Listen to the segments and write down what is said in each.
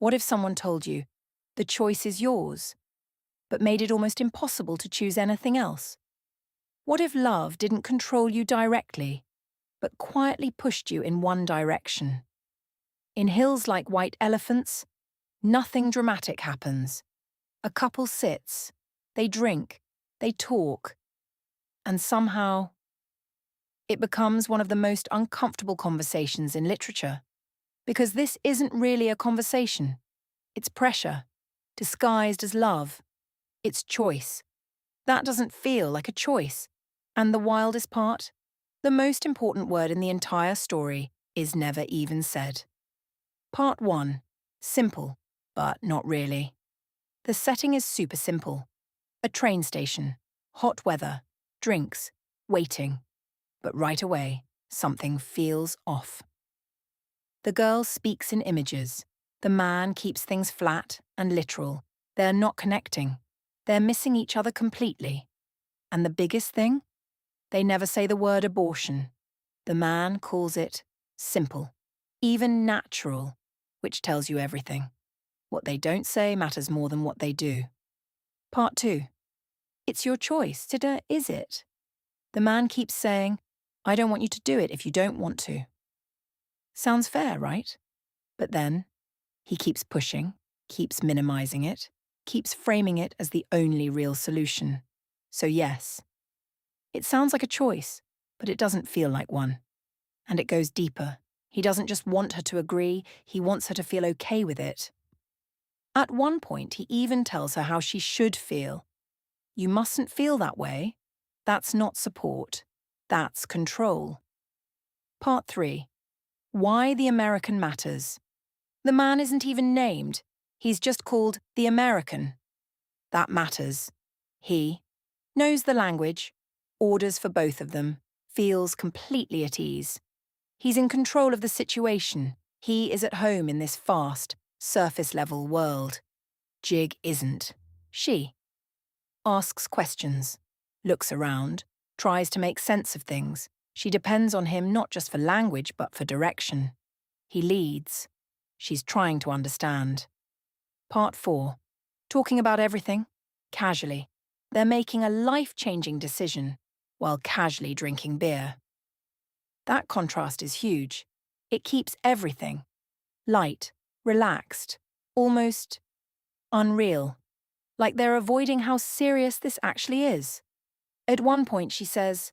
What if someone told you, the choice is yours, but made it almost impossible to choose anything else? What if love didn't control you directly, but quietly pushed you in one direction? In Hills Like White Elephants, nothing dramatic happens. A couple sits, they drink, they talk, and somehow it becomes one of the most uncomfortable conversations in literature. Because this isn't really a conversation. It's pressure, disguised as love. It's choice. That doesn't feel like a choice. And the wildest part? The most important word in the entire story is never even said. Part 1. Simple, but not really. The setting is super simple. A train station, hot weather, drinks, waiting. But right away, something feels off. The girl speaks in images. The man keeps things flat and literal. They're not connecting. They're missing each other completely. And the biggest thing? They never say the word abortion. The man calls it simple, even natural, which tells you everything. What they don't say matters more than what they do. Part 2. It's your choice, is it? The man keeps saying, I don't want you to do it if you don't want to. Sounds fair, right? But then, he keeps pushing, keeps minimizing it, keeps framing it as the only real solution. So yes, it sounds like a choice, but it doesn't feel like one. And it goes deeper. He doesn't just want her to agree, he wants her to feel okay with it. At one point, he even tells her how she should feel. You mustn't feel that way. That's not support. That's control. Part 3. Why the American matters. The man isn't even named. He's just called the American. That matters. He knows the language, orders for both of them, feels completely at ease. He's in control of the situation. He is at home in this fast, surface-level world. Jig isn't. She asks questions, looks around, tries to make sense of things. She depends on him not just for language but for direction. He leads. She's trying to understand. Part 4. Talking about everything, casually. They're making a life-changing decision while casually drinking beer. That contrast is huge. It keeps everything light, relaxed, almost unreal. Like they're avoiding how serious this actually is. At one point she says,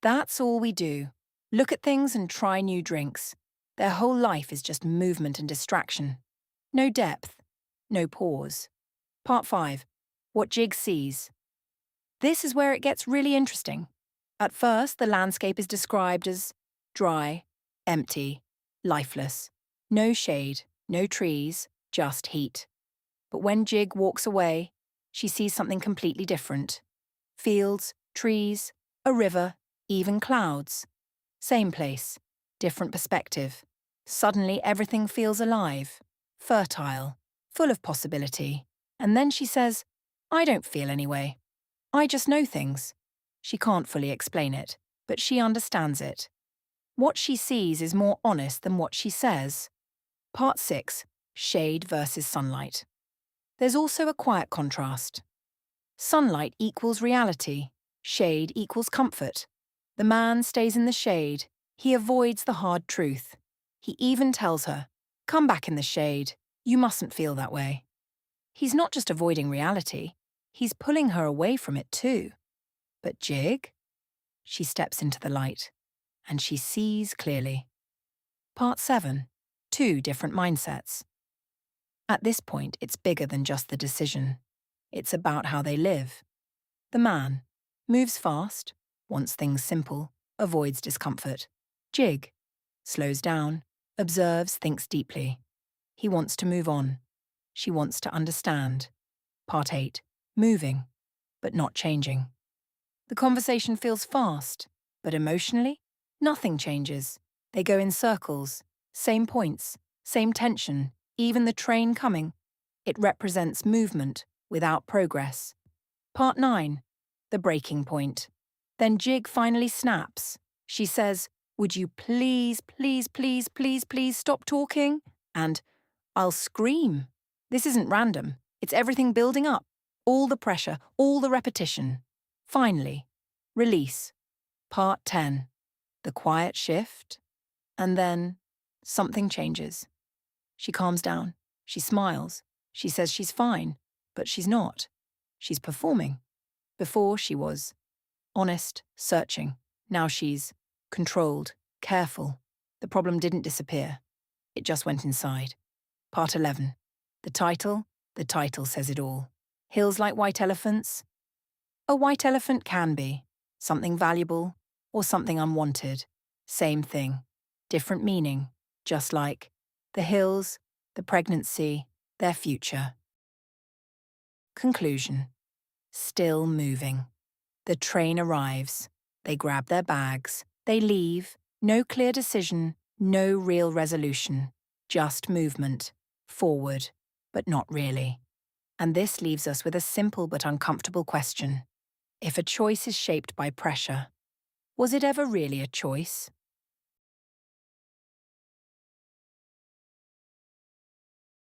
that's all we do. Look at things and try new drinks. Their whole life is just movement and distraction. No depth, no pause. Part 5. What Jig sees. This is where it gets really interesting. At first, the landscape is described as dry, empty, lifeless. No shade, no trees, just heat. But when Jig walks away, she sees something completely different. Fields, trees, a river, even clouds. Same place, different perspective. Suddenly everything feels alive, fertile, full of possibility. And then she says, I don't feel anyway. I just know things. She can't fully explain it, but she understands it. What she sees is more honest than what she says. Part 6. Shade versus sunlight. There's also a quiet contrast. Sunlight equals reality. Shade equals comfort. The man stays in the shade. He avoids the hard truth. He even tells her, come back in the shade. You mustn't feel that way. He's not just avoiding reality. He's pulling her away from it too. But Jig? She steps into the light, and she sees clearly. Part 7. 2 different mindsets. At this point, it's bigger than just the decision. It's about how they live. The man moves fast, wants things simple, avoids discomfort. Jig slows down, observes, thinks deeply. He wants to move on. She wants to understand. Part 8. Moving, but not changing. The conversation feels fast, but emotionally, nothing changes. They go in circles, same points, same tension, even the train coming. It represents movement without progress. Part 9. The breaking point. Then Jig finally snaps. She says, would you please, please, please, please, please stop talking? And I'll scream. This isn't random. It's everything building up. All the pressure, all the repetition. Finally, release. Part 10. The quiet shift. And then something changes. She calms down. She smiles. She says she's fine, but she's not. She's performing. Before she was honest, searching. Now she's controlled, careful. The problem didn't disappear. It just went inside. Part 11. The title says it all. Hills like white elephants? A white elephant can be something valuable or something unwanted. Same thing, different meaning, just like the hills, the pregnancy, their future. Conclusion. Still moving. The train arrives. They grab their bags. They leave. No clear decision, no real resolution. Just movement. Forward, but not really. And this leaves us with a simple but uncomfortable question. If a choice is shaped by pressure, was it ever really a choice?